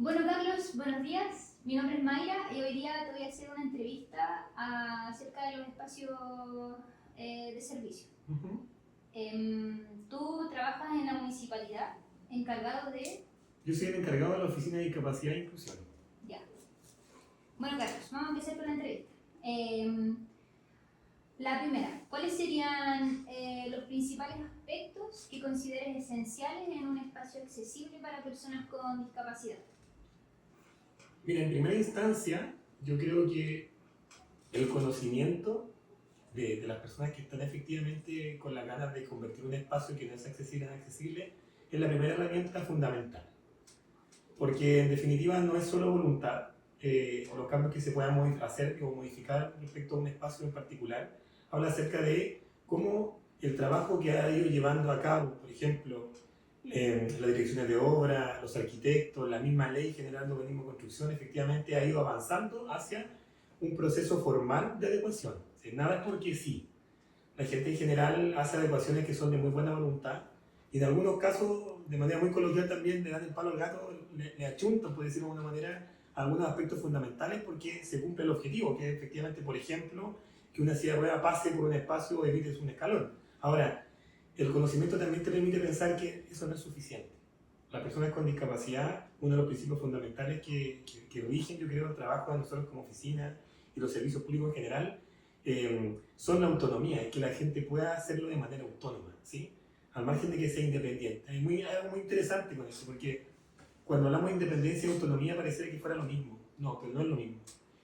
Bueno, Carlos, buenos días. Mi nombre es Mayra y hoy día te voy a hacer una entrevista acerca de los espacios de servicio. Ujú. Tú trabajas en la municipalidad, encargado de... Yo soy el encargado de la Oficina de Discapacidad e Inclusión. Ya. Bueno, Carlos, vamos a empezar con la entrevista. Em, la primera, ¿cuáles serían los principales aspectos que consideres esenciales en un espacio accesible para personas con discapacidad? Mira, en primera instancia, yo creo que el conocimiento de las personas que están efectivamente con las ganas de convertir un espacio que no es accesible en accesible es la primera herramienta fundamental. Porque en definitiva no es solo voluntad, los cambios que se puedan hacer o modificar respecto a un espacio en particular, habla acerca de cómo el trabajo que ha ido llevando a cabo, por ejemplo, las direcciones de obra, los arquitectos, la misma ley general de urbanismo y construcción, efectivamente ha ido avanzando hacia un proceso formal de adecuación. O sea, nada es porque sí. La gente en general hace adecuaciones que son de muy buena voluntad y en algunos casos, de manera muy coloquial también, le dan el palo al gato, le achuntan, por decirlo de alguna manera, algunos aspectos fundamentales porque se cumple el objetivo, que es efectivamente, por ejemplo, que una silla de ruedas pase por un espacio o evite un escalón. Ahora, el conocimiento también te permite pensar que eso no es suficiente. Las personas con discapacidad, uno de los principios fundamentales que rigen, yo creo, el trabajo de nosotros como oficina y los servicios públicos en general, son la autonomía, es que la gente pueda hacerlo de manera autónoma, ¿sí? Al margen de que sea independiente. Hay algo muy interesante con eso, porque cuando hablamos de independencia y autonomía pareciera que fuera lo mismo. No, pero no es lo mismo.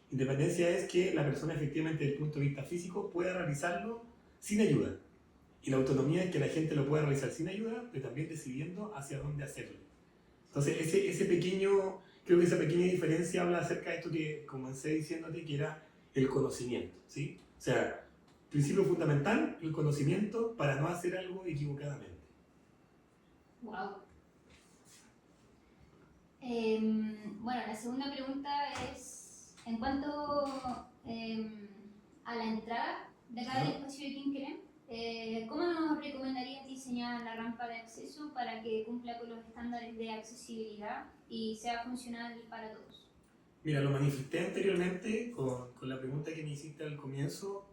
Independencia es que la persona efectivamente desde el punto de vista físico pueda realizarlo sin ayuda. Y la autonomía es que la gente lo pueda realizar sin ayuda, pero también decidiendo hacia dónde hacerlo. Entonces, creo que esa pequeña diferencia habla acerca de esto que comencé diciéndote, que era el conocimiento, ¿sí? O sea, principio fundamental, el conocimiento para no hacer algo equivocadamente. Wow. Bueno, la segunda pregunta es, en cuanto a la entrada de acá del espacio de Quinquelén, ¿cómo nos recomendarías diseñar la rampa de acceso para que cumpla con los estándares de accesibilidad y sea funcional para todos? Mira, lo manifesté anteriormente con la pregunta que me hiciste al comienzo.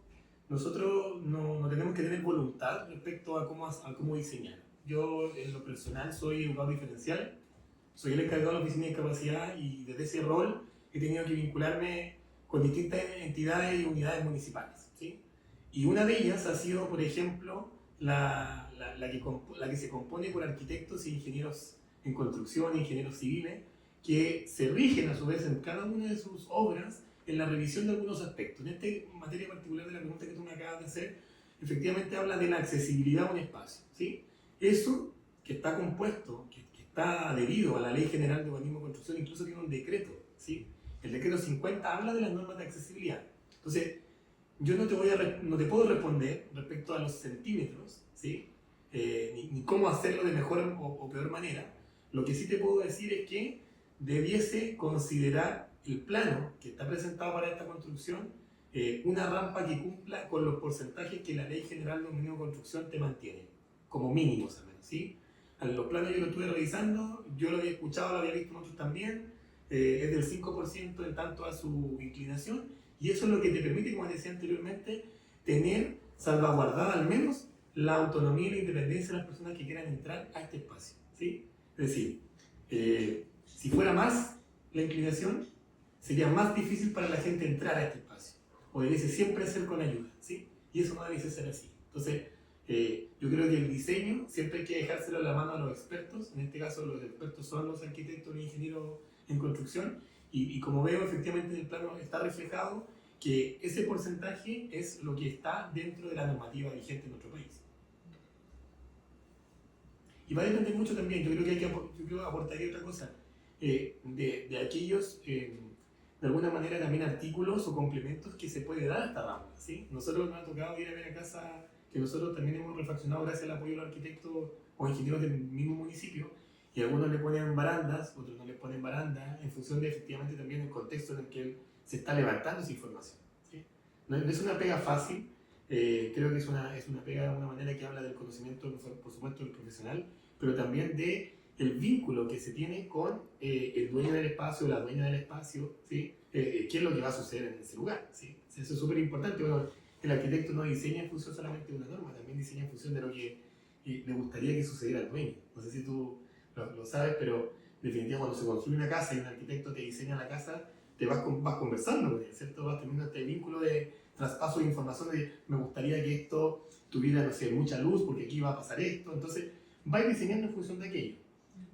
Nosotros no tenemos que tener voluntad respecto a cómo diseñar. Yo, en lo personal, soy educador diferencial, soy el encargado de la oficina de discapacidad y desde ese rol he tenido que vincularme con distintas entidades y unidades municipales, ¿sí? Y una de ellas ha sido, por ejemplo, la que se compone por arquitectos e ingenieros en construcción, ingenieros civiles, que se rigen a su vez en cada una de sus obras en la revisión de algunos aspectos. En esta materia particular de la pregunta que tú me acabas de hacer, efectivamente habla de la accesibilidad a un espacio, ¿sí? Eso que está compuesto, que está adherido a la Ley General de Urbanismo y Construcción, incluso tiene un decreto, ¿sí? El decreto 50 habla de las normas de accesibilidad. Entonces, yo no te puedo responder respecto a los centímetros, ¿sí? Ni cómo hacerlo de mejor o peor manera. Lo que sí te puedo decir es que debiese considerar el plano que está presentado para esta construcción una rampa que cumpla con los porcentajes que la Ley General de Urbanismo y Construcción te mantiene, como mínimos al menos, ¿sí? Los planos yo lo estuve revisando, yo lo había escuchado, lo había visto en otros también, es del 5% en tanto a su inclinación, y eso es lo que te permite, como decía anteriormente, tener salvaguardada al menos la autonomía y la independencia de las personas que quieran entrar a este espacio, ¿sí? Es decir, si fuera más la inclinación, sería más difícil para la gente entrar a este espacio, o debiese siempre ser con ayuda, ¿sí? Y eso no debiese ser así. Entonces, yo creo que el diseño siempre hay que dejárselo a la mano a los expertos, en este caso los expertos son los arquitectos y ingenieros en construcción, y como veo efectivamente en el plano está reflejado que ese porcentaje es lo que está dentro de la normativa vigente en nuestro país. Y va a depender mucho también, yo creo que aportaría otra cosa, de aquellos, de alguna manera también artículos o complementos que se puede dar a esta rampa, ¿sí? Nosotros nos ha tocado ir a ver a casa que nosotros también hemos refaccionado gracias al apoyo de los arquitectos o ingenieros del mismo municipio, y algunos le ponen barandas, otros no le ponen barandas, en función de efectivamente también el contexto en el que se está levantando esa información, ¿sí? No es una pega fácil, creo que es una pega de una manera que habla del conocimiento, por supuesto, del profesional, pero también de el vínculo que se tiene con el dueño del espacio o la dueña del espacio, ¿sí? Qué es lo que va a suceder en ese lugar, ¿sí? Eso es súper importante. Bueno, el arquitecto no diseña en función solamente de una norma, también diseña en función de lo que le gustaría que sucediera al dueño. No sé si tú lo sabes, pero definitivamente cuando se construye una casa y un arquitecto te diseña la casa, te vas conversando con él, ¿cierto? Vas teniendo este vínculo de traspaso de información de me gustaría que esto tuviera, no sé, mucha luz porque aquí va a pasar esto. Entonces, vais diseñando en función de aquello.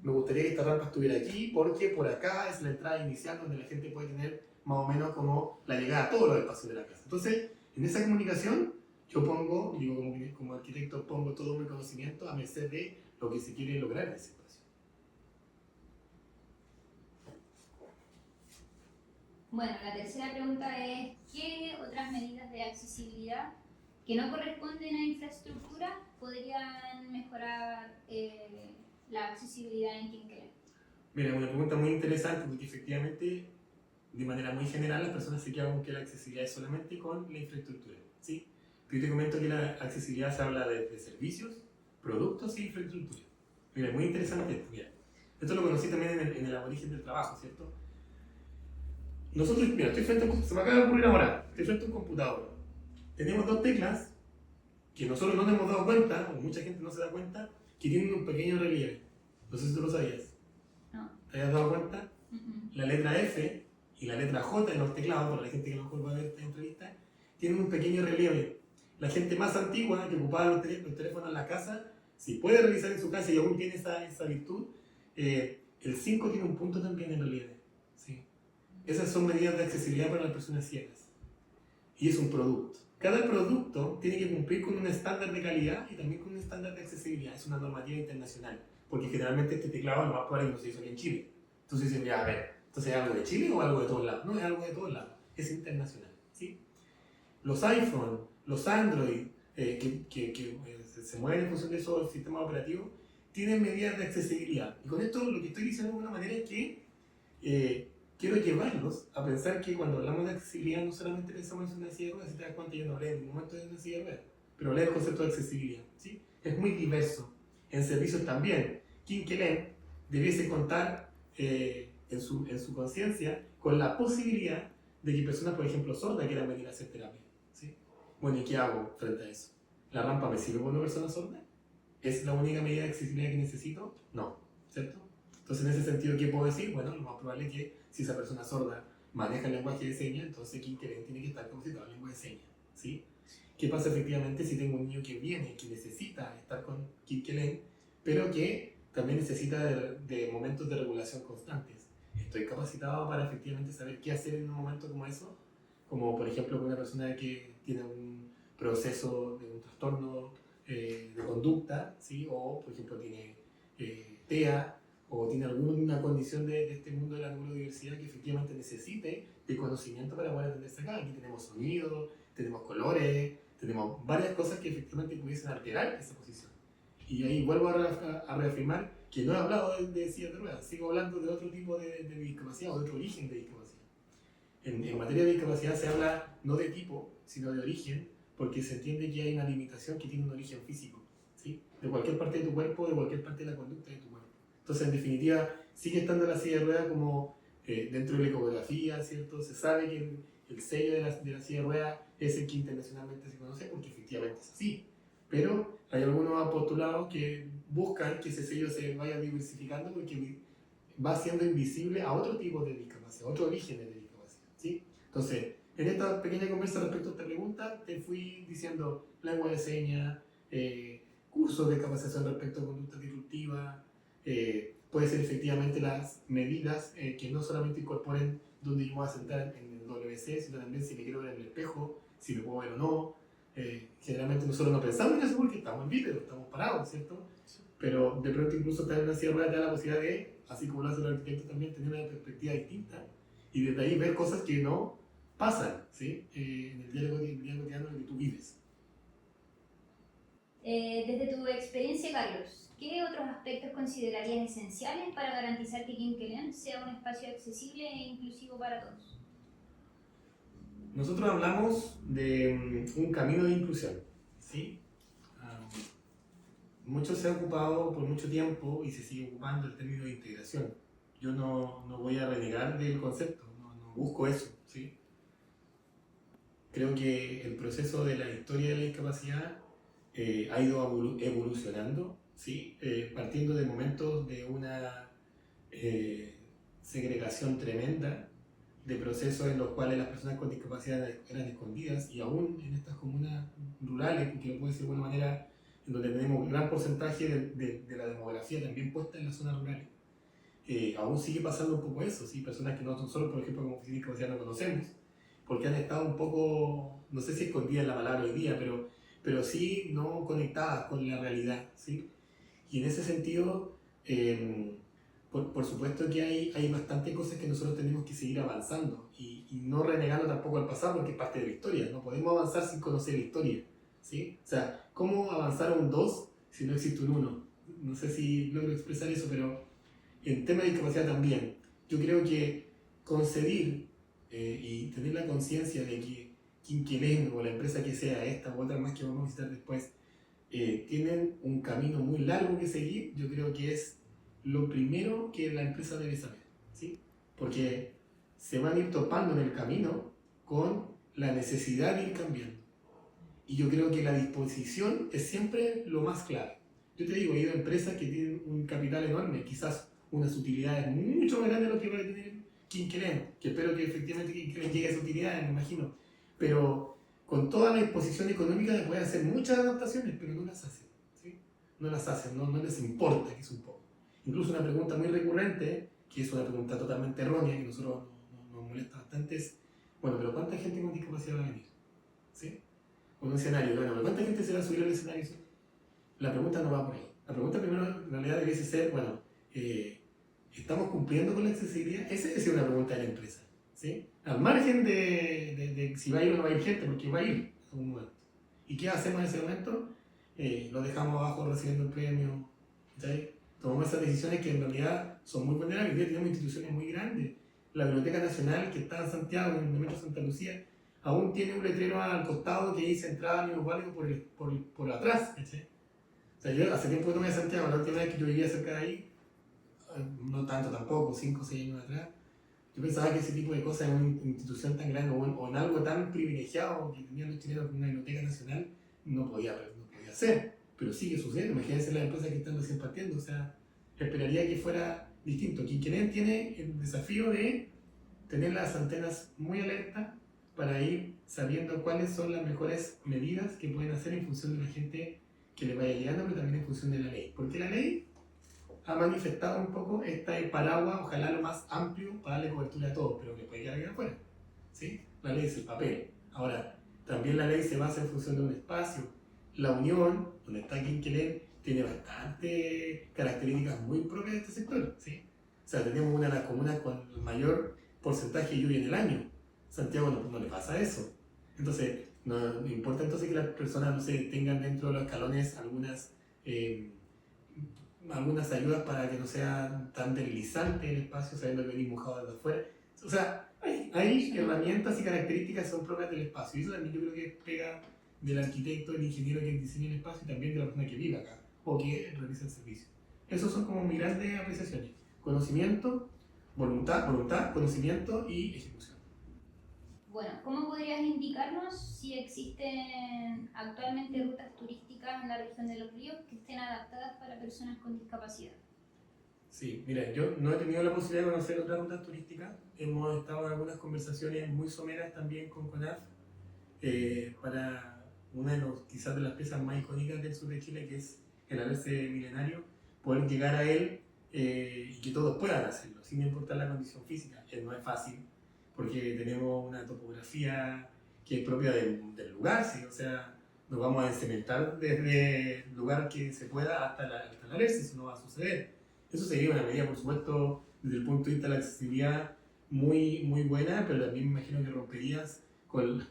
Me gustaría que esta rampa estuviera aquí porque por acá es la entrada inicial donde la gente puede tener más o menos como la llegada a todos los espacios de la casa. Entonces, en esa comunicación, yo pongo, digo como arquitecto, pongo todo mi conocimiento a merced de lo que se quiere lograr en ese espacio. Bueno, la tercera pregunta es, ¿qué otras medidas de accesibilidad que no corresponden a infraestructura podrían mejorar la accesibilidad en Quinquelén? Mira, una pregunta muy interesante porque efectivamente, de manera muy general, las personas se quedan con que la accesibilidad es solamente con la infraestructura, ¿sí? Yo te comento que la accesibilidad se habla de servicios, productos y infraestructura. Mira, muy interesante esto. Mira, esto lo conocí también en el aborigen del trabajo, ¿cierto? Nosotros, mira, estoy frente a un, se me acaba de ocurrir ahora, estoy frente a un computador. Tenemos dos teclas que nosotros no nos hemos dado cuenta, o mucha gente no se da cuenta, que tienen un pequeño relieve. No sé si tú lo sabías. No. ¿Te has dado cuenta? La letra F y la letra J en los teclados, para la gente que a lo mejor va a ver esta entrevista, tienen un pequeño relieve. La gente más antigua que ocupaba los teléfonos en la casa, si puede revisar en su casa y aún tiene esa virtud, el 5 tiene un punto también en relieve. ¿Sí? Esas son medidas de accesibilidad para las personas ciegas. Y es un producto. Cada producto tiene que cumplir con un estándar de calidad y también con un estándar de accesibilidad. Es una normativa internacional. Porque generalmente este teclado lo más probable no se hizo aquí en Chile. Entonces dicen, ya, a ver, ¿entonces es algo de Chile o algo de todos lados? No, es algo de todos lados. Es internacional. ¿Sí? Los iPhone, los Android, se mueven en función de esos sistemas operativos, tienen medidas de accesibilidad. Y con esto lo que estoy diciendo de alguna manera es que quiero llevarlos a pensar que cuando hablamos de accesibilidad no solamente pensamos en una silla de ruedas, si te das cuenta yo no hablé en ningún momento de una silla de ruedas, pero hablé del concepto de accesibilidad. ¿Sí? Es muy diverso. En servicios también. Quinquelén debiese contar en su conciencia con la posibilidad de que personas, por ejemplo, sordas quieran venir a hacer terapia. ¿Sí? Bueno, ¿y qué hago frente a eso? ¿La rampa me sirve para una persona sorda? ¿Es la única medida de accesibilidad que necesito? No, ¿cierto? Entonces, en ese sentido, ¿qué puedo decir? Bueno, lo más probable es que si esa persona sorda maneja el lenguaje de señas, entonces Quinquelén tiene que estar capacitado en lengua de señas. ¿Sí? ¿Qué pasa efectivamente si tengo un niño que viene, que necesita estar con Quinquelén, pero que también necesita de momentos de regulación constantes? ¿Estoy capacitado para efectivamente saber qué hacer en un momento como eso? Como por ejemplo con una persona que tiene un proceso de un trastorno de conducta, ¿sí? O por ejemplo tiene TEA o tiene alguna condición de este mundo de la neurodiversidad que efectivamente necesite de conocimiento para poder atenderse acá. Aquí tenemos sonido, tenemos colores, tenemos varias cosas que efectivamente pudiesen alterar esa posición. Y ahí vuelvo a reafirmar que no he hablado de sillas de ruedas, sigo hablando de otro tipo de discapacidad o de otro origen de discapacidad. En materia de discapacidad se habla no de tipo, sino de origen, porque se entiende que hay una limitación que tiene un origen físico, ¿sí? De cualquier parte de tu cuerpo, de cualquier parte de la conducta de tu cuerpo. Entonces, en definitiva, sigue estando la silla de ruedas como dentro de la ecografía, ¿cierto? Se sabe que el sello de la silla de ruedas es el que internacionalmente se conoce, porque efectivamente es así. Pero hay algunos postulados que buscan que ese sello se vaya diversificando porque va siendo invisible a otro tipo de discapacidad, a otro origen de discapacidad, ¿sí? Entonces, en esta pequeña conversa respecto a esta pregunta, te fui diciendo lengua de señas, cursos de capacitación respecto a conducta disruptiva, puede ser efectivamente las medidas que no solamente incorporen donde yo me voy a sentar en el WC, sino también si me quiero ver en el espejo, si me puedo ver o no. Generalmente nosotros no pensamos en eso porque estamos en bípedo, estamos parados, ¿cierto? Pero de pronto incluso estar en una silla de ruedas te da la posibilidad de, así como lo hace el arquitecto también, tener una perspectiva distinta y desde ahí ver cosas que no pasan, ¿sí? En el día cotidiano en el que tú vives. Desde tu experiencia, Carlos, ¿qué otros aspectos considerarías esenciales para garantizar que Quinquelén sea un espacio accesible e inclusivo para todos? Nosotros hablamos de un camino de inclusión, ¿sí? mucho se ha ocupado por mucho tiempo y se sigue ocupando el término de integración. Yo no voy a renegar del concepto, no busco eso, ¿sí? Creo que el proceso de la historia de la discapacidad ha ido evolucionando, ¿sí? Partiendo de momentos de una segregación tremenda, de procesos en los cuales las personas con discapacidad eran escondidas, y aún en estas comunas rurales, porque lo puedo decir de alguna manera, en donde tenemos un gran porcentaje de la demografía también puesta en las zonas rurales, aún sigue pasando un poco eso, ¿sí? Personas que nosotros, por ejemplo, como oficina de discapacidad no conocemos, porque han estado un poco, no sé si escondidas la palabra hoy día, pero sí no conectadas con la realidad, ¿sí? Y en ese sentido, por supuesto que hay bastantes cosas que nosotros tenemos que seguir avanzando y no renegando tampoco al pasado, porque es parte de la historia. No podemos avanzar sin conocer la historia, ¿sí? O sea, ¿cómo avanzar a un 2 si no existe un 1? No sé si logro expresar eso, pero en tema de discapacidad también. Yo creo que concebir y tener la conciencia de que Quinquelén o la empresa que sea, esta u otra más que vamos a visitar después, tienen un camino muy largo que seguir, yo creo que es lo primero que la empresa debe saber, ¿sí? Porque se van a ir topando en el camino con la necesidad de ir cambiando. Y yo creo que la disposición es siempre lo más clave. Yo te digo, he ido a empresas que tienen un capital enorme, quizás unas utilidades mucho más grandes de lo que va a tener Quinquelén, que espero que efectivamente Quinquelén llegue a esas utilidades, me imagino. Pero con toda la disposición económica pueden hacer muchas adaptaciones, pero no las hacen, ¿sí? No las hacen, no les importa, que es un poco. Incluso una pregunta muy recurrente, que es una pregunta totalmente errónea, que a nosotros nos molesta bastante, es, bueno, pero ¿cuánta gente con discapacidad va a venir? ¿Sí? Un escenario, bueno, pero ¿cuánta gente se va a subir al escenario? La pregunta no va por ahí. La pregunta primero en realidad debiese ser, bueno, ¿estamos cumpliendo con la accesibilidad? Esa es una pregunta de la empresa, ¿sí? Al margen de si va a ir o no va a ir gente, porque va a ir en algún momento. ¿Y qué hacemos en ese momento? Lo dejamos abajo recibiendo el premio, ¿sí? Tomamos esas decisiones que en realidad son muy vulnerables. Hoy día tenemos instituciones muy grandes. La Biblioteca Nacional, que está en Santiago, en el metro Santa Lucía, aún tiene un letrero al costado que dice entrada minusválido por atrás, ¿sí? O sea, yo hace tiempo que no voy a Santiago, la última vez que yo vivía cerca de ahí, no tanto tampoco, 5 o 6 años atrás, yo pensaba que ese tipo de cosas en una institución tan grande o en algo tan privilegiado que tenían los chilenos como una biblioteca nacional, no podía ser. Pero sigue sucediendo, imagínense las empresas que están recién partiendo, o sea, esperaría que fuera distinto. Quinquelén tiene el desafío de tener las antenas muy alertas para ir sabiendo cuáles son las mejores medidas que pueden hacer en función de la gente que le vaya llegando, pero también en función de la ley. Porque la ley ha manifestado un poco este paraguas, ojalá lo más amplio, para darle cobertura a todos, pero que puede quedar bien afuera, ¿sí? La ley es el papel. Ahora, también la ley se basa en función de un espacio. La Unión, donde está Quinquelén, tiene bastantes características muy propias de este sector, ¿sí? O sea, tenemos una de las comunas con el mayor porcentaje de lluvia en el año. Santiago no le pasa eso. Entonces, no importa entonces que las personas, no sé, tengan dentro de los escalones algunas ayudas para que no sea tan deslizante el espacio, sabiendo que venís mojado desde afuera. O sea, hay herramientas y características que son propias del espacio. Y eso también yo creo que pega del arquitecto, del ingeniero que diseña el espacio y también de la persona que vive acá o que realiza el servicio. Esos son como mis grandes apreciaciones. Conocimiento, voluntad, conocimiento y ejecución. Bueno, ¿cómo podrías indicarnos si existen actualmente rutas turísticas en la región de Los Ríos que estén adaptadas para personas con discapacidad? Sí, mira, yo no he tenido la posibilidad de conocer otras rutas turísticas. Hemos estado en algunas conversaciones muy someras también con CONAF para una de los, quizás de las piezas más icónicas del sur de Chile, que es el Alerce Milenario, poder llegar a él y que todos puedan hacerlo, sin importar la condición física. No es fácil, porque tenemos una topografía que es propia del lugar, ¿sí? O sea, nos vamos a encementar desde el lugar que se pueda hasta el Alerce, eso no va a suceder. Eso sería una medida, por supuesto, desde el punto de vista de la accesibilidad muy, muy buena, pero también me imagino que romperías con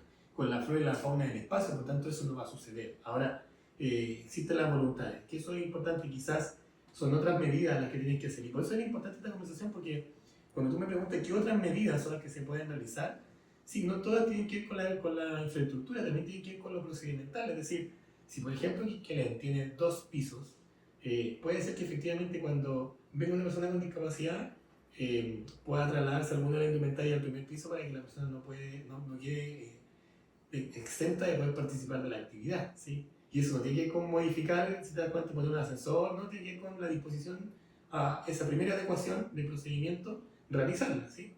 la flora y la fauna del espacio, por lo tanto eso no va a suceder. Ahora, existen las voluntades, que eso es importante, quizás son otras medidas las que tienes que hacer. Y por eso es importante esta conversación, porque cuando tú me preguntas qué otras medidas son las que se pueden realizar, sí, no todas tienen que ir con la infraestructura, también tienen que ir con lo procedimental. Es decir, si por ejemplo Quinquelén tiene 2 pisos puede ser que efectivamente cuando venga una persona con discapacidad pueda trasladarse alguna de la indumentaria al primer piso para que la persona no quede exenta de poder participar de la actividad, ¿sí? Y eso no tiene que ver con modificar, si te das cuenta, poner un ascensor, no tiene que ver con la disposición a esa primera adecuación de procedimiento, realizarla, ¿sí?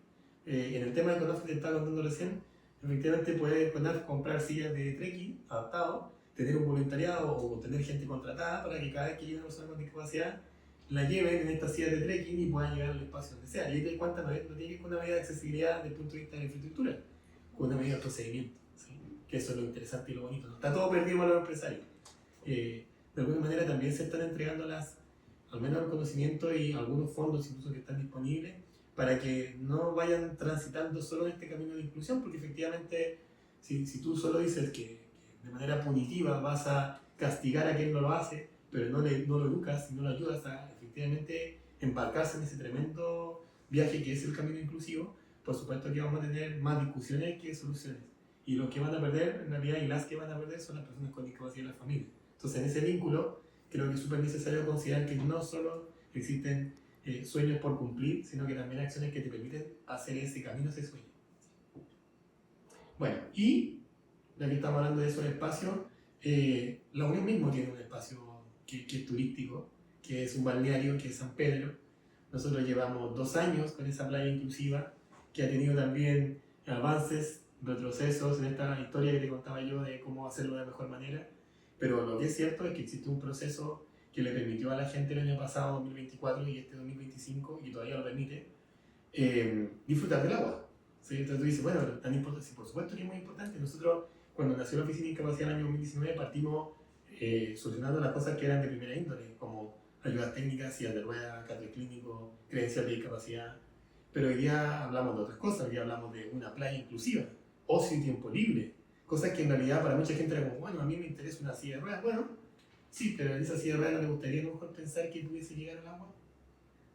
En el tema de Conaf que te estaba contando recién, efectivamente puede comprar sillas de trekking adaptado, tener un voluntariado o tener gente contratada para que cada vez que llegue una persona con discapacidad la lleven en estas sillas de trekking y puedan llegar al espacio donde sea. Y ahí te das cuenta, no tiene que ver con una medida de accesibilidad desde el punto de vista de la infraestructura, con una medida de procedimiento, ¿sí? Que eso es lo interesante y lo bonito. No está todo perdido para los empresarios. De alguna manera también se están entregando al menos el conocimiento y algunos fondos incluso que están disponibles para que no vayan transitando solo en este camino de inclusión, porque efectivamente si tú solo dices que de manera punitiva vas a castigar a quien no lo hace, pero no lo educas y no lo ayudas a efectivamente embarcarse en ese tremendo viaje que es el camino inclusivo, por supuesto que vamos a tener más discusiones que soluciones. Y los que van a perder, en realidad, y las que van a perder son las personas con discapacidad y las familias. Entonces, en ese vínculo, creo que es súper necesario considerar que no solo existen sueños por cumplir, sino que también acciones que te permiten hacer ese camino, ese sueño. Bueno, y ya que estamos hablando de esos espacios, la Unión mismo tiene un espacio que es turístico, que es un balneario, que es San Pedro. Nosotros llevamos 2 años con esa playa inclusiva, que ha tenido también avances, retrocesos en esta historia que te contaba yo de cómo hacerlo de la mejor manera. Pero lo que es cierto es que existe un proceso que le permitió a la gente el año pasado, 2024 y este 2025, y todavía lo permite, disfrutar del agua. ¿Sí? Entonces tú dices, bueno, tan importante, sí, por supuesto que es muy importante. Nosotros, cuando nació la Oficina de Discapacidad en el año 2019, partimos solucionando las cosas que eran de primera índole, como ayudas técnicas, sillas de ruedas, carnet clínico, credencial de discapacidad. Pero hoy día hablamos de otras cosas, hoy día hablamos de una playa inclusiva, ocio y tiempo libre, cosas que en realidad para mucha gente era como, bueno, a mí me interesa una silla de ruedas. Bueno, sí, pero en esa silla de ruedas no le gustaría a lo mejor pensar que pudiese llegar al agua.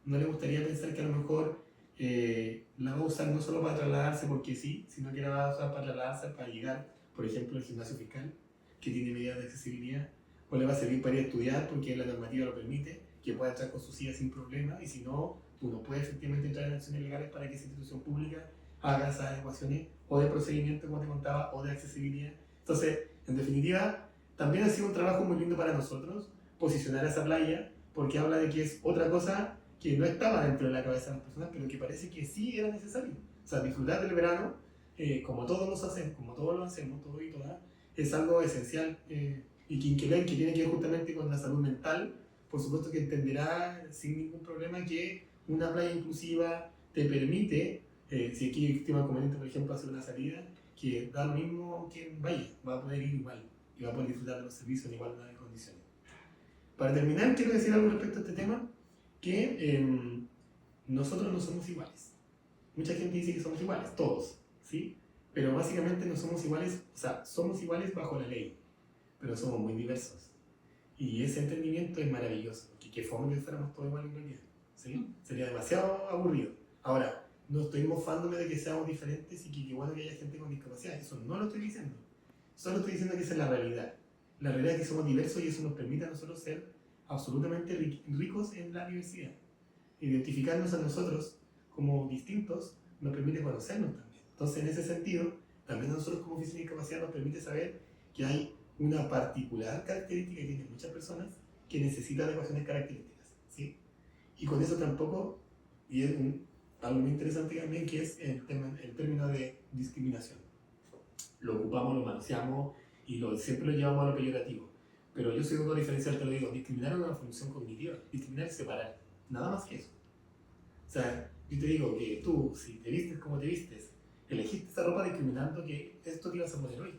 No le gustaría pensar que a lo mejor la va a usar no solo para trasladarse porque sí, sino que la va a usar para trasladarse para llegar, por ejemplo, al gimnasio fiscal, que tiene medidas de accesibilidad, o le va a servir para ir a estudiar porque la normativa lo permite, que pueda entrar con su silla sin problema, y si no, tú no puedes efectivamente entrar en acciones legales para que esa institución pública haga esas adecuaciones o de procedimiento, como te contaba, o de accesibilidad. Entonces, en definitiva, también ha sido un trabajo muy lindo para nosotros posicionar esa playa, porque habla de que es otra cosa que no estaba dentro de la cabeza de las personas, pero que parece que sí era necesario. O sea, disfrutar del verano, como todos lo hacemos, todos y todas, es algo esencial. Y quien que tiene que ver justamente con la salud mental, por supuesto que entenderá sin ningún problema que una playa inclusiva te permite, si aquí hay tema conveniente, por ejemplo, hacer una salida, que da lo mismo quien vaya, va a poder ir igual y va a poder disfrutar de los servicios en igualdad de condiciones. Para terminar, quiero decir algo respecto a este tema, que nosotros no somos iguales. Mucha gente dice que somos iguales, todos, ¿sí? Pero básicamente no somos iguales, o sea, somos iguales bajo la ley, pero somos muy diversos. Y ese entendimiento es maravilloso, porque qué fome que fuéramos todos iguales en realidad, ¿sí? Sería demasiado aburrido. Ahora, no estoy mofándome de que seamos diferentes y que bueno que haya gente con discapacidad, eso no lo estoy diciendo. Solo estoy diciendo que esa es la realidad. La realidad es que somos diversos y eso nos permite a nosotros ser absolutamente ricos en la diversidad. Identificarnos a nosotros como distintos nos permite conocernos también. Entonces, en ese sentido, también a nosotros como Oficina de Discapacidad nos permite saber que hay una particular característica que tienen muchas personas que necesitan adecuaciones características, ¿sí? Y con eso tampoco, y es algo muy interesante también, que es el término de discriminación. Lo ocupamos, lo manoseamos y siempre lo llevamos a lo peyorativo. Pero yo soy un diferencial, te lo digo, discriminar es una función cognitiva, discriminar es separar, nada más que eso. O sea, yo te digo que tú, si te vistes como te vistes, elegiste esa ropa discriminando que esto te ibas a poner hoy,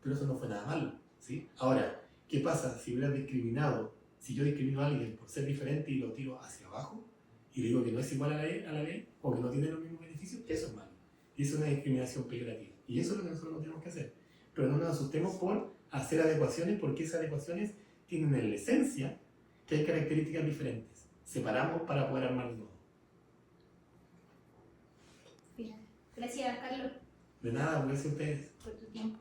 pero eso no fue nada malo, ¿sí? Ahora, ¿qué pasa si hubieras discriminado, si yo discrimino a alguien por ser diferente y lo tiro hacia abajo, y le digo que no es igual a la ley, o que no tiene los mismos beneficios? Eso es malo, y eso es una discriminación peyorativa, y eso es lo que nosotros no tenemos que hacer. Pero no nos asustemos por hacer adecuaciones, porque esas adecuaciones tienen en la esencia que hay características diferentes. Separamos para poder armar de nuevo. Bien. Gracias, Carlos. De nada, gracias a ustedes. Por tu tiempo.